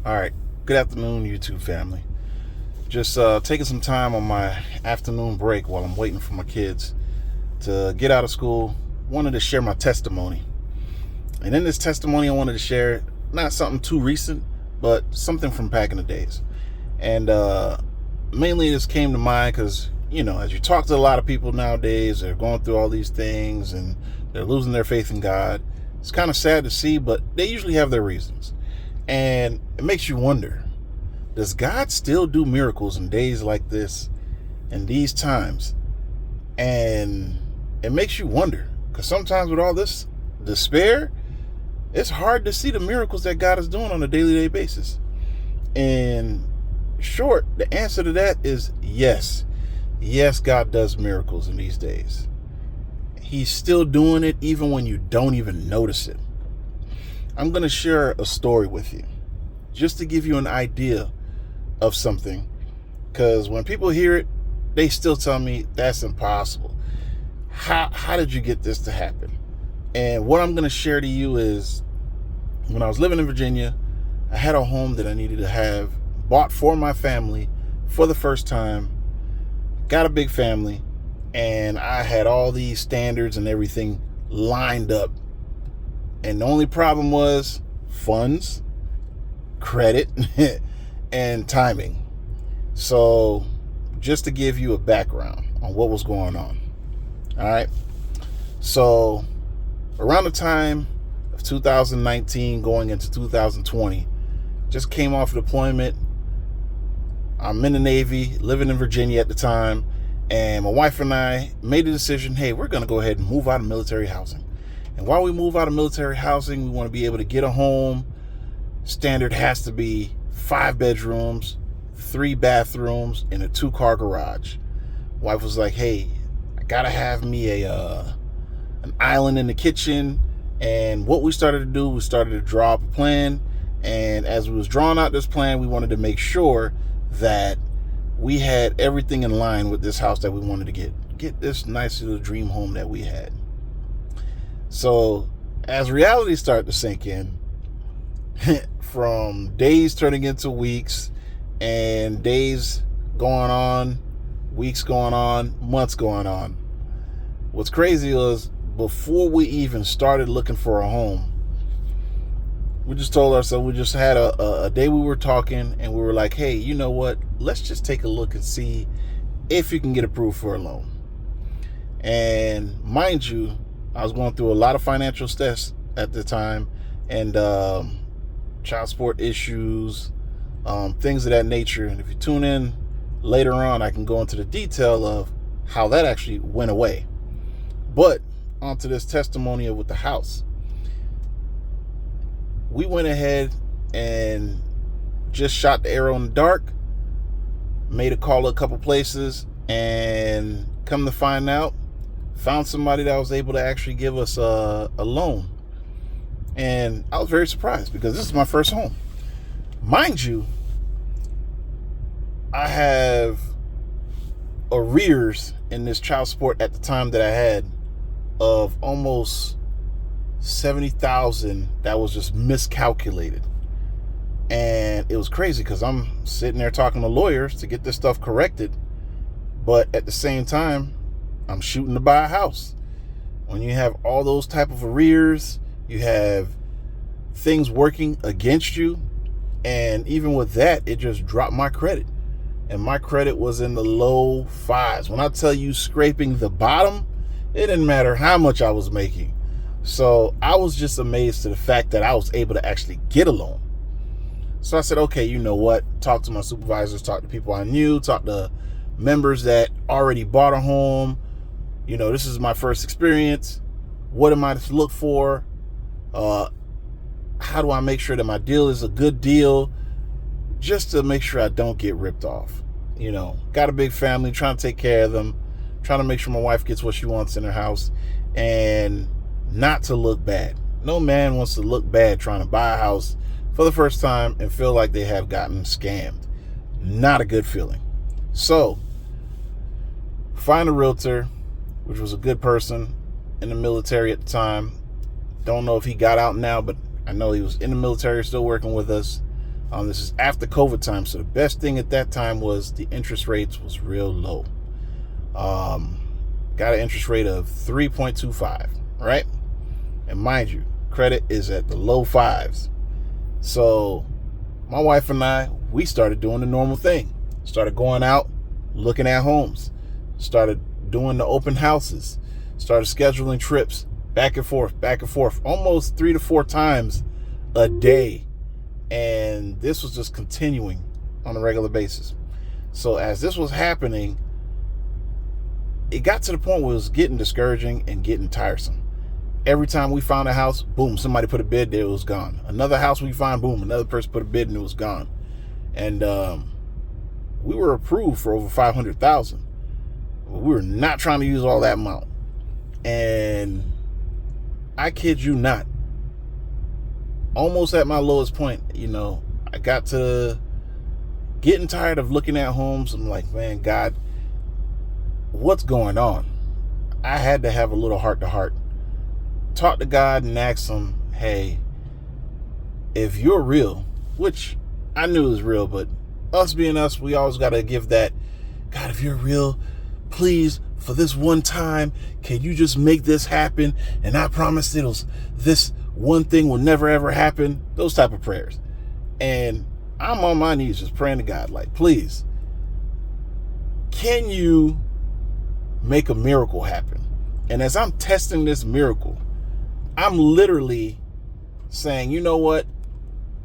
All right. Good afternoon, YouTube family. Just taking some time on my afternoon break while I'm waiting for my kids to get out of school. Wanted to share my testimony. And in this testimony, I wanted to share not something too recent, but something from back in the days. And mainly this came to mind because, as you talk to a lot of people nowadays, they're going through all these things and they're losing their faith in God. It's kind of sad to see, but they usually have their reasons. And it makes you wonder, does God still do miracles in days like this, in these times? And it makes you wonder, because sometimes with all this despair, it's hard to see the miracles that God is doing on a daily basis. In short, the answer to that is yes. Yes, God does miracles in these days. He's still doing it even when you don't even notice it. I'm going to share a story with you just to give you an idea of something, because when people hear it, they still tell me that's impossible. How did you get this to happen? And what I'm going to share to you is, when I was living in Virginia, I had a home that I needed to have bought for my family for the first time. Got a big family, and I had all these standards and everything lined up. And the only problem was funds, credit, and timing. So just to give you a background on what was going on. All right. So around the time of 2019 going into 2020, just came off deployment. I'm in the Navy, living in Virginia at the time. And my wife and I made a decision, hey, we're going to go ahead and move out of military housing. And while we move out of military housing, we want to be able to get a home. Standard has to be 5 bedrooms, 3 bathrooms, and a 2-car garage. Wife was like, hey, I got to have me an island in the kitchen. And what we started to do, we started to draw up a plan. And as we was drawing out this plan, we wanted to make sure that we had everything in line with this house that we wanted to get this nice little dream home that we had. So as reality started to sink in, from days turning into weeks, and days going on, weeks going on, months going on, what's crazy was, before we even started looking for a home, we just told ourselves, we just had a day we were talking, and we were like, hey, you know what? Let's just take a look and see if you can get approved for a loan. And mind you, I was going through a lot of financial stress at the time, and child support issues, things of that nature. And if you tune in later on, I can go into the detail of how that actually went away. But onto this testimony with the house. We went ahead and just shot the arrow in the dark, made a call to a couple places, and come to find out, found somebody that was able to actually give us a loan. And I was very surprised, because this is my first home. Mind you, I have arrears in this child support at the time that I had of almost $70,000 that was just miscalculated. And it was crazy, because I'm sitting there talking to lawyers to get this stuff corrected, but at the same time, I'm shooting to buy a house. When you have all those type of arrears, you have things working against you, and even with that, it just dropped my credit. And my credit was in the low 5s. When I tell you scraping the bottom, it didn't matter how much I was making. So I was just amazed to the fact that I was able to actually get a loan. So I said, okay, you know what? Talk to my supervisors, talk to people I knew, talk to members that already bought a home. This is my first experience. What am I to look for? How do I make sure that my deal is a good deal? Just to make sure I don't get ripped off. Got a big family, trying to take care of them, trying to make sure my wife gets what she wants in her house, and not to look bad. No man wants to look bad trying to buy a house for the first time and feel like they have gotten scammed. Not a good feeling. So, find a realtor, which was a good person in the military at the time. Don't know if he got out now, but I know he was in the military, still working with us. This is after COVID time, so the best thing at that time was the interest rates was real low. Got an interest rate of 3.25, right? And mind you, credit is at the low fives. So my wife and I, we started doing the normal thing. Started going out, looking at homes. Started doing the open houses. Started scheduling trips back and forth, almost 3 to 4 times a day. And this was just continuing on a regular basis. So as this was happening, it got to the point where it was getting discouraging and getting tiresome. Every time we found a house, boom, somebody put a bid there, it was gone. Another house we find, boom, another person put a bid and it was gone. And we were approved for over $500,000. We were not trying to use all that amount. And I kid you not, almost at my lowest point, I got to getting tired of looking at homes. I'm like, man, God, what's going on? I had to have a little heart to heart. Talk to God and ask him, hey, if you're real, which I knew was real, but us being us, we always got to give that, God, if you're real, please, for this one time, can you just make this happen? And I promise this one thing will never ever happen. Those type of prayers. And I'm on my knees just praying to God, like, please, can you make a miracle happen? And as I'm testing this miracle, I'm literally saying, you know what?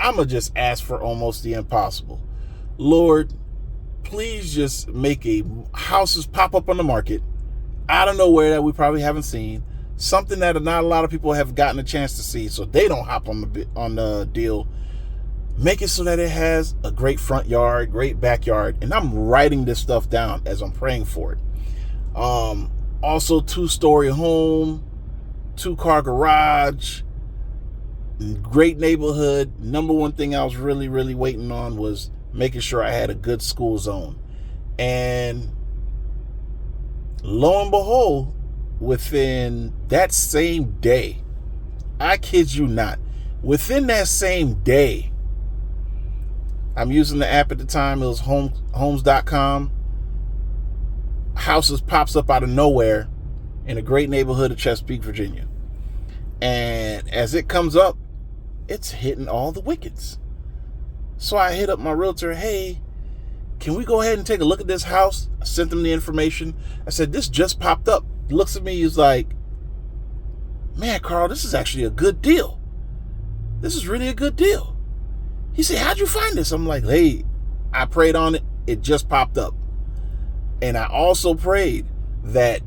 I'm going to just ask for almost the impossible. Lord, please just make houses pop up on the market out of nowhere that we probably haven't seen. Something that not a lot of people have gotten a chance to see, so they don't hop on the deal. Make it so that it has a great front yard, great backyard. And I'm writing this stuff down as I'm praying for it. Also 2-story home, 2-car garage, great neighborhood. Number one thing I was really, really waiting on was making sure I had a good school zone. And lo and behold, within that same day, I kid you not, within that same day, I'm using the app at the time, it was homes.com. Houses pops up out of nowhere in a great neighborhood of Chesapeake, Virginia. And as it comes up, it's hitting all the wickets. So I hit up my realtor, hey, can we go ahead and take a look at this house? I sent them the information. I said, this just popped up. He looks at me, he's like, man, Carl, this is actually a good deal. This is really a good deal. He said, how'd you find this? I'm like, hey, I prayed on it. It just popped up. And I also prayed that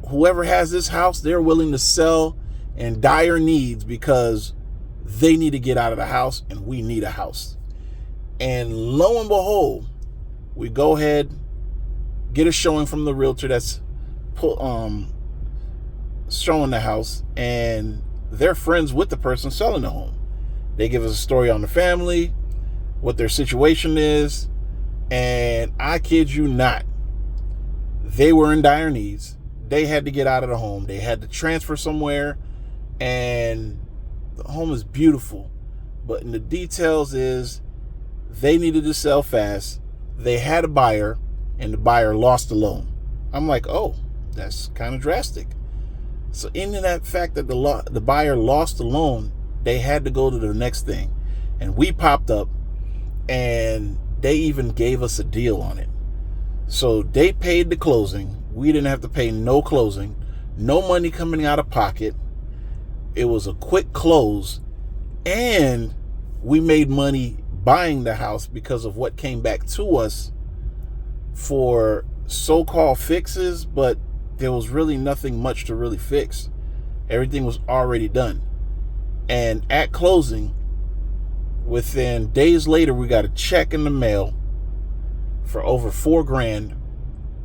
whoever has this house, they're willing to sell in dire needs because they need to get out of the house and we need a house. And lo and behold, we go ahead, get a showing from the realtor that's showing the house, and they're friends with the person selling the home. They give us a story on the family, what their situation is, and I kid you not, they were in dire needs. They had to get out of the home. They had to transfer somewhere, and the home is beautiful. But in the details is they needed to sell fast. They had a buyer, and the buyer lost the loan. I'm like, oh, that's kind of drastic. So in that fact that the buyer lost the loan, they had to go to the next thing. And we popped up, and they even gave us a deal on it. So they paid the closing. We didn't have to pay no closing, no money coming out of pocket. It was a quick close, and we made money buying the house because of what came back to us for so-called fixes, but there was really nothing much to really fix. Everything was already done. And at closing, within days later, we got a check in the mail for over $4,000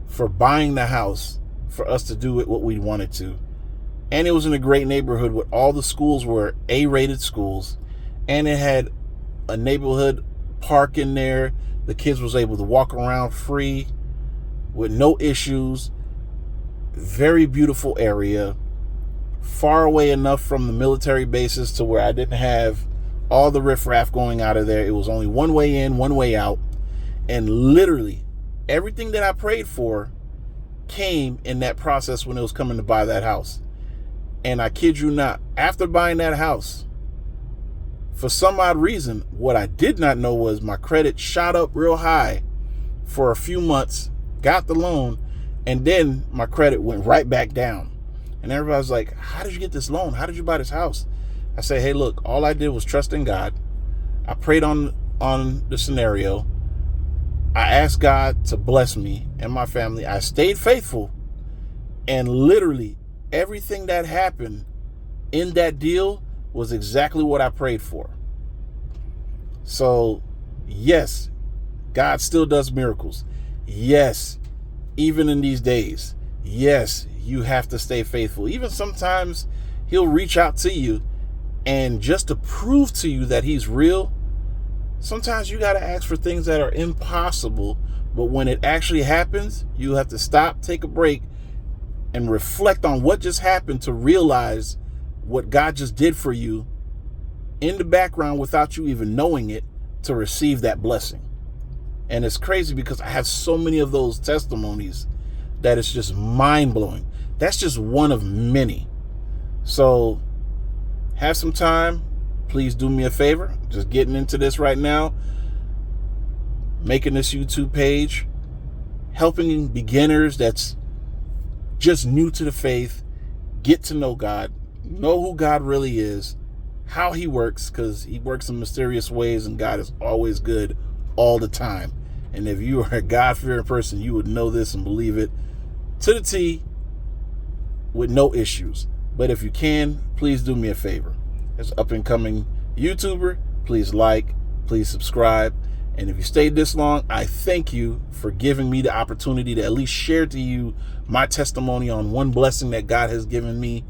for buying the house for us to do it what we wanted to. And it was in a great neighborhood where all the schools were A-rated schools, and it had a neighborhood park in there. The kids was able to walk around free with no issues. Very beautiful area, far away enough from the military bases to where I didn't have all the riffraff going out of there. It was only one way in, one way out. And literally everything that I prayed for came in that process when it was coming to buy that house. And I kid you not, after buying that house, for some odd reason, what I did not know was my credit shot up real high for a few months, got the loan, and then my credit went right back down. And everybody's like, how did you get this loan? How did you buy this house? I say, hey, look, all I did was trust in God. I prayed on the scenario. I asked God to bless me and my family. I stayed faithful. And literally everything that happened in that deal was exactly what I prayed for. So, yes, God still does miracles. Yes, even in these days. Yes, you have to stay faithful. Even sometimes he'll reach out to you, and just to prove to you that he's real, sometimes you got to ask for things that are impossible. But when it actually happens, you have to stop, take a break, and reflect on what just happened to realize what God just did for you in the background without you even knowing it, to receive that blessing. And it's crazy because I have so many of those testimonies that it's just mind-blowing. That's just one of many. So have some time. Please do me a favor. Just getting into this right now, making this YouTube page, helping beginners that's just new to the faith get to know God, know who God really is, how he works, because he works in mysterious ways, and God is always good all the time. And if you are a God-fearing person, you would know this and believe it to the T with no issues. But if you can, please do me a favor. As an up-and-coming YouTuber, please like, please subscribe. And if you stayed this long, I thank you for giving me the opportunity to at least share to you my testimony on one blessing that God has given me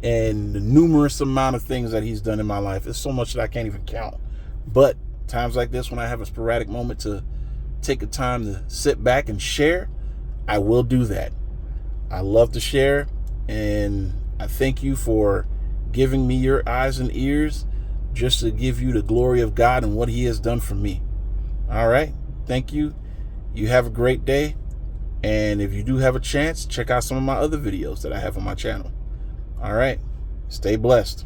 and the numerous amount of things that he's done in my life. It's so much that I can't even count. But times like this, when I have a sporadic moment to take a time to sit back and share, I will do that. I love to share, and I thank you for giving me your eyes and ears just to give you the glory of God and what he has done for me. All right. Thank you. You have a great day. And if you do have a chance, check out some of my other videos that I have on my channel. All right. Stay blessed.